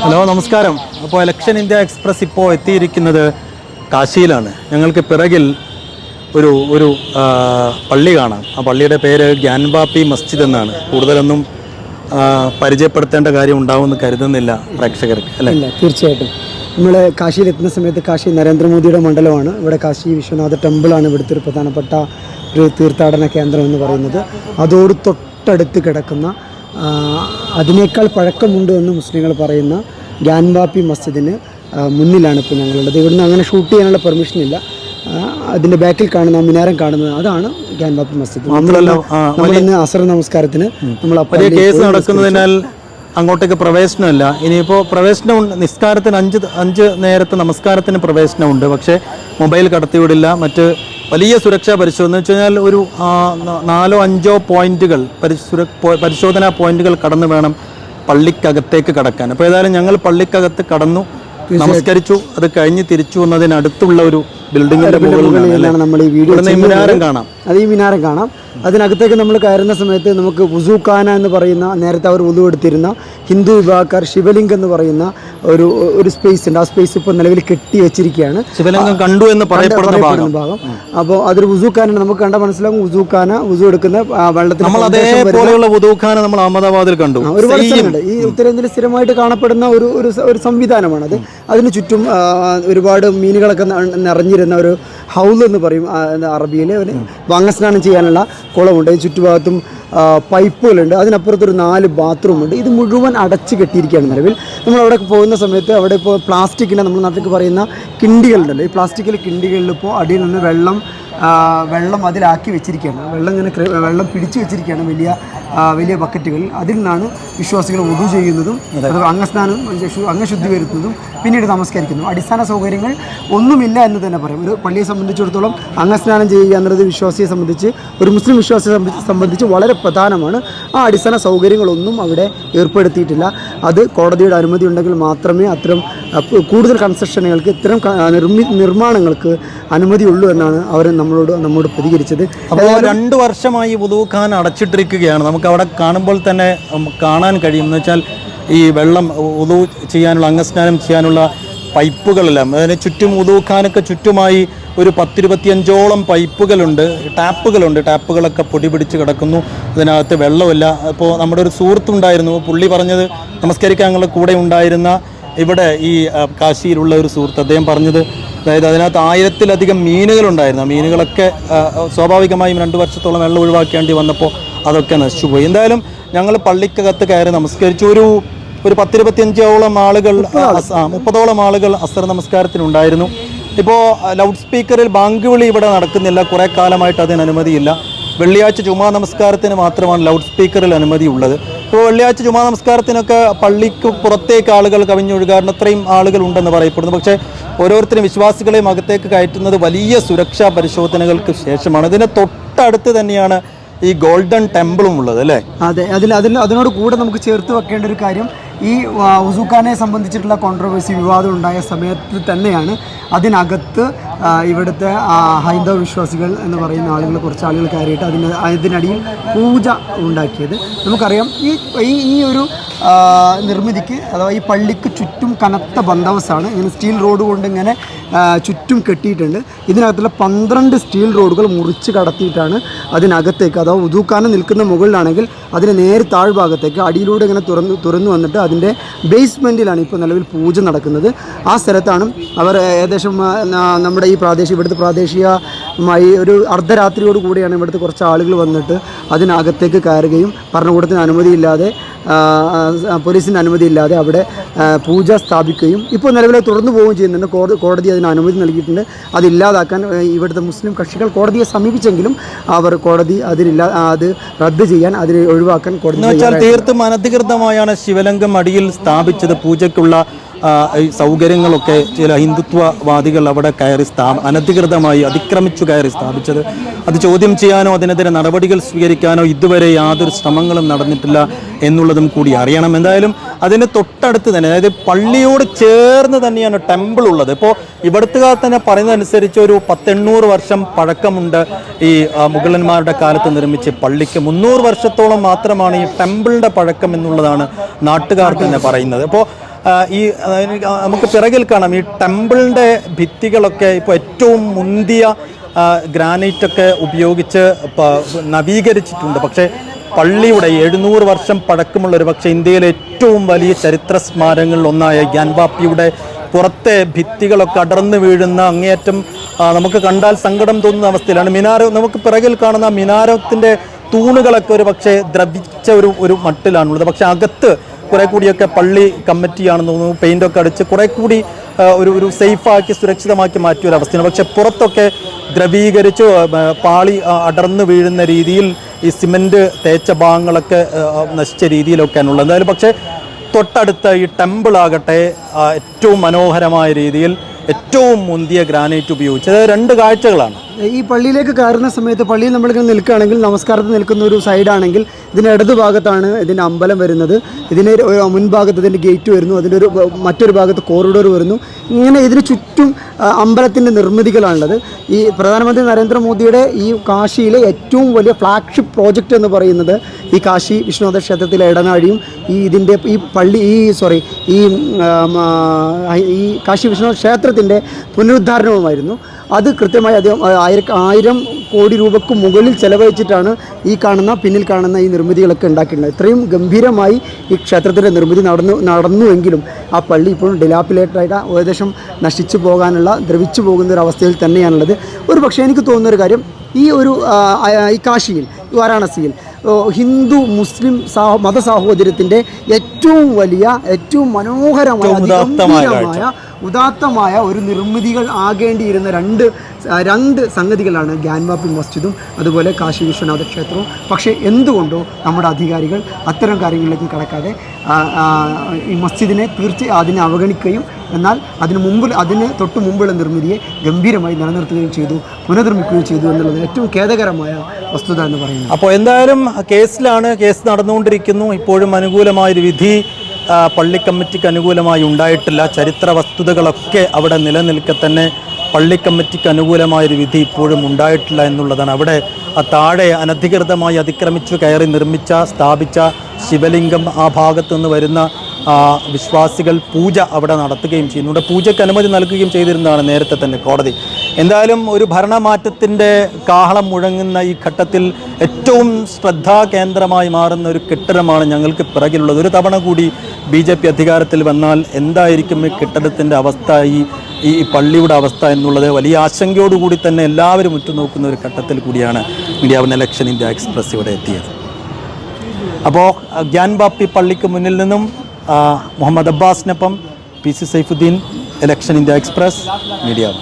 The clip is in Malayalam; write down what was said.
ഹലോ, നമസ്കാരം. അപ്പോൾ ഇലക്ഷൻ ഇന്ത്യ എക്സ്പ്രസ് ഇപ്പോൾ എത്തിയിരിക്കുന്നത് കാശിയിലാണ്. ഞങ്ങൾക്ക് പിറകിൽ ഒരു പള്ളി കാണാം. ആ പള്ളിയുടെ പേര് ഗ്യാൻബാപ്പി മസ്ജിദ് എന്നാണ്. കൂടുതലൊന്നും പരിചയപ്പെടുത്തേണ്ട കാര്യം ഉണ്ടാവുമെന്ന് കരുതുന്നില്ല പ്രേക്ഷകർക്ക്, അല്ലേ? ഇല്ല, തീർച്ചയായിട്ടും. നമ്മൾ കാശിയിലെത്തുന്ന സമയത്ത് കാശി നരേന്ദ്രമോദിയുടെ മണ്ഡലമാണ്. ഇവിടെ കാശി വിശ്വനാഥ ടെമ്പിളാണ് ഇവിടുത്തെ ഒരു പ്രധാനപ്പെട്ട ഒരു തീർത്ഥാടന കേന്ദ്രം എന്ന് പറയുന്നത്. അതോട് തൊട്ടടുത്ത് കിടക്കുന്ന അതിനേക്കാൾ പഴക്കമുണ്ട് എന്ന് മുസ്ലിങ്ങൾ പറയുന്ന ഗ്യാൻബാപ്പി മസ്ജിദിന് മുന്നിലാണ് ഇപ്പോൾ ഞങ്ങളുള്ളത്. ഇവിടുന്ന് അങ്ങനെ ഷൂട്ട് ചെയ്യാനുള്ള പെർമിഷൻ ഇല്ല. അതിൻ്റെ ബാക്കിൽ കാണുന്ന മിനാരം കാണുന്നത് അതാണ് ഗ്യാൻബാപ്പി മസ്ജിദ്. നമ്മളിന്ന് അസർ നമസ്കാരത്തിന് നമ്മൾ കേസ് നടക്കുന്നതിനാൽ അങ്ങോട്ടേക്ക് പ്രവേശനമില്ല. ഇനിയിപ്പോൾ പ്രവേശനം നിസ്കാരത്തിന് അഞ്ച് നേരത്തെ നമസ്കാരത്തിന് പ്രവേശനമുണ്ട്. പക്ഷേ മൊബൈൽ കടത്തിവിടില്ല. മറ്റ് വലിയ സുരക്ഷാ പരിശോധന എന്ന് വെച്ച് കഴിഞ്ഞാൽ ഒരു 4-5 പോയിന്റുകൾ പരിശോധനാ പോയിന്റുകൾ കടന്ന് വേണം പള്ളിക്കകത്തേക്ക് കടക്കാൻ. അപ്പോൾ ഏതായാലും ഞങ്ങൾ പള്ളിക്കകത്ത് കടന്നു, നമസ്കരിച്ചു. അത് കഴിഞ്ഞ് തിരിച്ചു വന്നതിനടുത്തുള്ള ഒരു ബിൽഡിങ്ങിന്റെ മുകളിലാണ് നമ്മൾ ഈ വീഡിയോ മിനാരം കാണാം. അത് ഈ മിനാരം കാണാം. അതിനകത്തേക്ക് നമ്മൾ കയറുന്ന സമയത്ത് നമുക്ക് വുസൂഖാന എന്ന് പറയുന്ന, നേരത്തെ അവർ വുളു എടുത്തിരുന്ന ഹിന്ദു വിഭാഗക്കാർ ശിവലിംഗം എന്ന് പറയുന്ന ഒരു സ്പേസ് ഉണ്ട്. ആ സ്പേസ് ഇപ്പോൾ നിലവിൽ കെട്ടി വെച്ചിരിക്കുകയാണ്. ശിവലിംഗം കണ്ടു എന്ന് പറയപ്പെടുന്ന ഭാഗം. അപ്പോൾ അതൊരു വുസൂഖാന, നമുക്ക് കണ്ടാൽ മനസ്സിലാകും. വുസൂഖാന, വുസു എടുക്കുന്ന വെള്ളത്തിൽ അതേപോലെയുള്ള വുദൂഖാന നമ്മൾ അഹമ്മദാബാദിൽ കണ്ടു. ഒരുപാട് സ്ഥലമുണ്ട്. ഈ ഉത്തരേന്ത്യയിൽ സ്ഥിരമായിട്ട് കാണപ്പെടുന്ന ഒരു സംവിധാനമാണ് അത്. അതിന് ചുറ്റും ഒരുപാട് മീനുകളൊക്കെ നിറഞ്ഞിരുന്ന ഒരു ഹൗൽ എന്ന് പറയും അറബിയിൽ. വങ്ങസ്നാനം ചെയ്യാനുള്ള കുളമുണ്ട്. ചുറ്റുഭാഗത്തും പൈപ്പുകളുണ്ട്. അതിനപ്പുറത്തൊരു 4 ബാത്റൂമുണ്ട്. ഇത് മുഴുവൻ അടച്ച് കെട്ടിയിരിക്കുകയാണ് നിലവിൽ. നമ്മൾ അവിടെ പോകുന്ന സമയത്ത് അവിടെ ഇപ്പോൾ പ്ലാസ്റ്റിക്കിൻ്റെ, നമ്മുടെ നാട്ടിലേക്ക് പറയുന്ന കിണ്ടികളുണ്ടല്ലോ, ഈ പ്ലാസ്റ്റിക്കിലെ കിണ്ടികളിൽ ഇപ്പോൾ അടിയിൽ നിന്ന് വെള്ളം അതിലാക്കി വെച്ചിരിക്കുകയാണ്. വെള്ളം പിടിച്ചു വെച്ചിരിക്കുകയാണ് വലിയ ബക്കറ്റുകളിൽ. അതിൽ നിന്നാണ് വിശ്വാസികൾ വുദു ചെയ്യുന്നതും അംഗശുദ്ധി വരുത്തുന്നതും പിന്നീട് നമസ്കരിക്കുന്നു. അടിസ്ഥാന സൗകര്യങ്ങൾ ഒന്നുമില്ല എന്ന് തന്നെ പറയും. ഒരു പള്ളിയെ സംബന്ധിച്ചിടത്തോളം അംഗസ്നാനം ചെയ്യുക എന്നുള്ളത് വിശ്വാസിയെ സംബന്ധിച്ച്, ഒരു മുസ്ലിം വിശ്വാസിയെ സംബന്ധിച്ച് വളരെ പ്രധാനമാണ്. ആ അടിസ്ഥാന സൗകര്യങ്ങളൊന്നും അവിടെ ഏർപ്പെടുത്തിയിട്ടില്ല. അത് കോടതിയുടെ അനുമതി ഉണ്ടെങ്കിൽ മാത്രമേ അത്തരം കൂടുതൽ കൺസ്ട്രക്ഷനുകൾക്ക്, ഇത്തരം നിർമ്മാണങ്ങൾക്ക് അനുമതിയുള്ളൂ എന്നാണ് അവർ നമ്മോട് പ്രതികരിച്ചത്. അപ്പോൾ 2 വർഷമായി വുദൂഖാന അടച്ചിട്ടിരിക്കുകയാണ്. നമുക്ക് അവിടെ കാണുമ്പോൾ തന്നെ കാണാൻ കഴിയും. എന്ന് വെച്ചാൽ ഈ വെള്ളം വുദു ചെയ്യാനുള്ള, അംഗസ്നാനം ചെയ്യാനുള്ള പൈപ്പുകളെല്ലാം അതിന് ചുറ്റും, വുദൂഖാനൊക്കെ ചുറ്റുമായി ഒരു 10-25ഓളം പൈപ്പുകളുണ്ട്, ടാപ്പുകളൊക്കെ പൊടി പിടിച്ച് കിടക്കുന്നു. അതിനകത്ത് വെള്ളമില്ല. ഇപ്പോൾ നമ്മുടെ ഒരു സുഹൃത്തുണ്ടായിരുന്നു, പുള്ളി പറഞ്ഞത്, നമസ്കരിക്കാൻ ഞങ്ങളുടെ കൂടെ ഉണ്ടായിരുന്ന ഇവിടെ ഈ കാശിയിലുള്ള ഒരു സുഹൃത്ത്, അദ്ദേഹം പറഞ്ഞത്, അതായത് അതിനകത്ത് 1000-ലധികം മീനുകളുണ്ടായിരുന്നു. ആ മീനുകളൊക്കെ സ്വാഭാവികമായും 2 വർഷത്തോളം വെള്ളം ഒഴിവാക്കേണ്ടി വന്നപ്പോൾ അതൊക്കെ നശിച്ചുപോയി. എന്തായാലും ഞങ്ങൾ പള്ളിക്കകത്ത് കയറി നമസ്കരിച്ചു. ഒരു 10-25ഓളം ആളുകൾ, 30ഓളം ആളുകൾ അസർ നമസ്കാരത്തിനുണ്ടായിരുന്നു. ഇപ്പോൾ ലൗഡ് സ്പീക്കറിൽ ബാങ്ക് വിളി ഇവിടെ നടക്കുന്നില്ല. കുറേ കാലമായിട്ട് അതിന് അനുമതിയില്ല. വെള്ളിയാഴ്ച ജുമാ നമസ്കാരത്തിന് മാത്രമാണ് ലൗഡ് സ്പീക്കറിൽ അനുമതിയുള്ളത്. ഇപ്പോൾ വെള്ളിയാഴ്ച ജുമാ നമസ്കാരത്തിനൊക്കെ പള്ളിക്ക് പുറത്തേക്ക് ആളുകൾ കവിഞ്ഞൊഴുകാറുണ്ട്. അത്രയും ആളുകൾ ഉണ്ടെന്ന് പറയപ്പെടുന്നു. പക്ഷേ ഓരോരുത്തരും വിശ്വാസികളെയും അകത്തേക്ക് കയറ്റുന്നത് വലിയ സുരക്ഷാ പരിശോധനകൾക്ക് ശേഷമാണ്. ഇതിന് തൊട്ടടുത്ത് തന്നെയാണ് ഈ ഗോൾഡൻ ടെമ്പിളും ഉള്ളത്, അല്ലേ? അതെ. അതിനോട് കൂടെ നമുക്ക് ചേർത്ത് വെക്കേണ്ട ഒരു കാര്യം, ഈ വുസൂഖാനയെ സംബന്ധിച്ചിട്ടുള്ള കോൺട്രവേഴ്സി, വിവാദം ഉണ്ടായ സമയത്ത് തന്നെയാണ് അതിനകത്ത് ഇവിടുത്തെ ഹൈന്ദവ വിശ്വാസികൾ എന്ന് പറയുന്ന കുറച്ച് ആളുകൾ കയറിയിട്ട് അതിനടിയിൽ പൂജ ഉണ്ടാക്കിയത്. നമുക്കറിയാം ഈ ഒരു നിർമ്മിതിക്ക്, അഥവാ ഈ പള്ളിക്ക് ചുറ്റും കനത്ത ബന്ദോബസ്താണ്. ഇങ്ങനെ സ്റ്റീൽ റോഡ് കൊണ്ട് ഇങ്ങനെ ചുറ്റും കെട്ടിയിട്ടുണ്ട്. ഇതിനകത്തുള്ള 12 സ്റ്റീൽ റോഡുകൾ മുറിച്ച് കടത്തിയിട്ടാണ് അതിനകത്തേക്ക്, അഥവാ വുദൂഖാന നിൽക്കുന്ന മുകളിലാണെങ്കിൽ അതിന് നേരെ താഴ്ഭാഗത്തേക്ക് അടിയിലൂടെ ഇങ്ങനെ തുറന്നു വന്നിട്ട് അതിൻ്റെ ബേസ്മെൻറ്റിലാണ് ഇപ്പോൾ നിലവിൽ പൂജ നടക്കുന്നത്. ആ സ്ഥലത്താണ് അവർ ഏകദേശം നമ്മുടെ ഇവിടുത്തെ പ്രാദേശികമായി ഒരു അർദ്ധരാത്രിയോട് കൂടിയാണ് ഇവിടുത്തെ കുറച്ച് ആളുകൾ വന്നിട്ട് അതിനകത്തേക്ക് കയറുകയും ഭരണകൂടത്തിന് അനുമതിയില്ലാതെ, പോലീസിൻ്റെ അനുമതിയില്ലാതെ അവിടെ പൂജ സ്ഥാപിക്കുകയും ഇപ്പോൾ നിലവിലെ തുറന്നു പോവുകയും ചെയ്യുന്നുണ്ട്. കോടതി അതിന് അനുമതി നൽകിയിട്ടുണ്ട്. അതില്ലാതാക്കാൻ ഇവിടുത്തെ മുസ്ലിം കക്ഷികൾ കോടതിയെ സമീപിച്ചെങ്കിലും കോടതി അത് റദ്ദ് ചെയ്യാൻ, ഒഴിവാക്കാൻ കോടതി. തീർത്തും അനധികൃതമായാണ് ശിവലിംഗം അടിയിൽ സ്ഥാപിച്ചത്. പൂജയ്ക്കുള്ള ഈ സൗകര്യങ്ങളൊക്കെ ചില ഹിന്ദുത്വവാദികൾ അവിടെ കയറി അനധികൃതമായി അതിക്രമിച്ചു കയറി സ്ഥാപിച്ചത്, അത് ചോദ്യം ചെയ്യാനോ അതിനെതിരെ നടപടികൾ സ്വീകരിക്കാനോ ഇതുവരെ യാതൊരു ശ്രമങ്ങളും നടന്നിട്ടില്ല എന്നുള്ളതും കൂടി അറിയണം. എന്തായാലും അതിന് തൊട്ടടുത്ത് തന്നെ, അതായത് പള്ളിയോട് ചേർന്ന് തന്നെയാണ് ടെമ്പിൾ ഉള്ളത്. ഇപ്പോൾ ഇവിടുത്തുകാർ തന്നെ പറയുന്നതനുസരിച്ച് ഒരു 100-800 വർഷം പഴക്കമുണ്ട് ഈ മുഗളന്മാരുടെ കാലത്ത് നിർമ്മിച്ച പള്ളിക്ക്. 300 വർഷത്തോളം മാത്രമാണ് ഈ ടെമ്പിളിൻ്റെ പഴക്കം എന്നുള്ളതാണ് നാട്ടുകാർ തന്നെ പറയുന്നത്. അപ്പോൾ ഈ നമുക്ക് പിറകിൽ കാണാം ഈ ടെമ്പിളിൻ്റെ ഭിത്തികളൊക്കെ ഇപ്പോൾ ഏറ്റവും മുന്തിയ ഗ്രാനൈറ്റൊക്കെ ഉപയോഗിച്ച് നവീകരിച്ചിട്ടുണ്ട്. പക്ഷേ പള്ളിയുടെ 700 വർഷം പഴക്കമുള്ളൊരു, പക്ഷേ ഇന്ത്യയിലെ ഏറ്റവും വലിയ ചരിത്ര സ്മാരകങ്ങളിൽ ഒന്നായ ഗ്യാൻവാപ്പിയുടെ പുറത്തെ ഭിത്തികളൊക്കെ അടർന്നു വീഴുന്ന അങ്ങേയറ്റം നമുക്ക് കണ്ടാൽ സങ്കടം തോന്നുന്ന അവസ്ഥയിലാണ്. നമുക്ക് പിറകിൽ കാണുന്ന മിനാരത്തിൻ്റെ തൂണുകളൊക്കെ ഒരു പക്ഷേ ദ്രവിച്ച ഒരു മട്ടിലാണുള്ളത്. പക്ഷേ അകത്ത് കുറെ കൂടിയൊക്കെ പള്ളി കമ്മിറ്റിയാണെന്ന് തോന്നുന്നു പെയിൻ്റൊക്കെ അടിച്ച് കുറെ കൂടി ഒരു സേഫാക്കി സുരക്ഷിതമാക്കി മാറ്റിയ ഒരു അവസ്ഥയാണ്. പക്ഷെ പുറത്തൊക്കെ ദ്രവീകരിച്ച് പാളി അടർന്നു വീഴുന്ന രീതിയിൽ ഈ സിമെൻറ്റ് തേച്ച ഭാഗങ്ങളൊക്കെ നശിച്ച രീതിയിലൊക്കെയാണുള്ളത്. എന്തായാലും പക്ഷേ തൊട്ടടുത്ത ഈ ടെമ്പിളാകട്ടെ ഏറ്റവും മനോഹരമായ രീതിയിൽ ഏറ്റവും മുന്തിയ ഗ്രാനൈറ്റ് ഉപയോഗിച്ച്, അതായത് 2 കാഴ്ചകളാണ്. ഈ പള്ളിയിലേക്ക് കയറുന്ന സമയത്ത് പള്ളിയിൽ നമ്മളിങ്ങനെ നിൽക്കുകയാണെങ്കിൽ, നമസ്കാരത്തിൽ നിൽക്കുന്ന ഒരു സൈഡാണെങ്കിൽ ഇതിൻ്റെ ഇടതു ഭാഗത്താണ് ഇതിൻ്റെ അമ്പലം വരുന്നത്. ഇതിന് മുൻഭാഗത്ത് ഇതിൻ്റെ ഗേറ്റ് വരുന്നു, അതിൻ്റെ മറ്റൊരു ഭാഗത്ത് കോറിഡോർ വരുന്നു. ഇങ്ങനെ ഇതിന് ചുറ്റും അമ്പലത്തിൻ്റെ നിർമ്മിതികളാണുള്ളത്. ഈ പ്രധാനമന്ത്രി നരേന്ദ്രമോദിയുടെ ഈ കാശിയിലെ ഏറ്റവും വലിയ ഫ്ലാഗ്ഷിപ്പ് പ്രോജക്റ്റ് എന്ന് പറയുന്നത് ഈ കാശി വിശ്വനാഥ ക്ഷേത്രത്തിലെ ഇടനാഴിയും ഇതിൻ്റെ ഈ പള്ളി ഈ കാശി വിശ്വനാഥ ക്ഷേത്രത്തിൻ്റെ പുനരുദ്ധാരണവുമായിരുന്നു. അത് കൃത്യമായി അദ്ദേഹം 1000 കോടി രൂപയ്ക്ക് മുകളിൽ ചെലവഴിച്ചിട്ടാണ് പിന്നിൽ കാണുന്ന ഈ നിർമ്മിതികളൊക്കെ ഉണ്ടാക്കിയിട്ടുള്ളത്. ഇത്രയും ഗംഭീരമായി ഈ ക്ഷേത്രത്തിൻ്റെ നിർമ്മിതി നടന്നുവെങ്കിലും ആ പള്ളി ഇപ്പോഴും ഡിലാപ്പിലേറ്റായിട്ട് ഏകദേശം നശിച്ചു പോകാനുള്ള, ദ്രവിച്ചു പോകുന്ന ഒരു അവസ്ഥയിൽ തന്നെയാണുള്ളത്. ഒരു പക്ഷേ എനിക്ക് തോന്നുന്നൊരു കാര്യം, ഈ കാശിയിൽ, വാരാണസിയിൽ ഹിന്ദു മുസ്ലിം മതസാഹോദര്യത്തിൻ്റെ ഏറ്റവും വലിയ, ഏറ്റവും മനോഹരമായ ഉദാത്തമായ ഒരു നിർമ്മിതികൾ ആകേണ്ടിയിരുന്ന രണ്ട് സംഗതികളാണ് ഗ്യാൻവാപ്പി മസ്ജിദും അതുപോലെ കാശി വിശ്വനാഥ ക്ഷേത്രവും. പക്ഷേ എന്തുകൊണ്ടോ നമ്മുടെ അധികാരികൾ അത്തരം കാര്യങ്ങളിലേക്ക് കടക്കാതെ ഈ മസ്ജിദിനെ അതിനെ അവഗണിക്കുകയും എന്നാൽ അതിന് തൊട്ട് മുമ്പുള്ള നിർമ്മിതിയെ ഗംഭീരമായി നിലനിർത്തുകയും ചെയ്തു, പുനർനിർമ്മിക്കുകയും ചെയ്തു എന്നുള്ളത് ഏറ്റവും ഖേദകരമായ വസ്തുത എന്ന് പറയുന്നത്. അപ്പോൾ എന്തായാലും കേസ് നടന്നുകൊണ്ടിരിക്കുന്നു. ഇപ്പോഴും അനുകൂലമായൊരു വിധി പള്ളി കമ്മിറ്റിക്ക് അനുകൂലമായി ഉണ്ടായിട്ടില്ല. ചരിത്ര വസ്തുതകളൊക്കെ അവിടെ നിലനിൽക്കെ തന്നെ പള്ളി കമ്മിറ്റിക്ക് അനുകൂലമായൊരു വിധി ഇപ്പോഴും ഉണ്ടായിട്ടില്ല എന്നുള്ളതാണ്. അവിടെ താഴെ അനധികൃതമായി അതിക്രമിച്ചു കയറി സ്ഥാപിച്ച ശിവലിംഗം, ആ ഭാഗത്തു നിന്ന് വരുന്ന വിശ്വാസികൾ പൂജ അവിടെ നടത്തുകയും ചെയ്യുന്നുണ്ട്. പൂജയ്ക്ക് അനുമതി നൽകുകയും ചെയ്തിരുന്നതാണ് നേരത്തെ തന്നെ കോടതി. എന്തായാലും ഒരു ഭരണമാറ്റത്തിൻ്റെ കാഹളം മുഴങ്ങുന്ന ഈ ഘട്ടത്തിൽ ഏറ്റവും ശ്രദ്ധാകേന്ദ്രമായി മാറുന്ന ഒരു കെട്ടിടമാണ് ഞങ്ങൾക്ക് പിറകിലുള്ളത്. ഒരു തവണ കൂടി BJP അധികാരത്തിൽ വന്നാൽ എന്തായിരിക്കും ഈ കെട്ടിടത്തിൻ്റെ അവസ്ഥ, ഈ പള്ളിയുടെ അവസ്ഥ എന്നുള്ളത് വലിയ ആശങ്കയോടുകൂടി തന്നെ എല്ലാവരും ഉറ്റുനോക്കുന്ന ഒരു ഘട്ടത്തിൽ കൂടിയാണ് media one election India express ഇവിടെ എത്തിയത്. അപ്പോൾ ഗ്യാൻവാപ്പി പള്ളിക്ക് മുന്നിൽ നിന്നും മുഹമ്മദ് അബ്ബാസിനൊപ്പം PC Saifuddin, election India express, media one.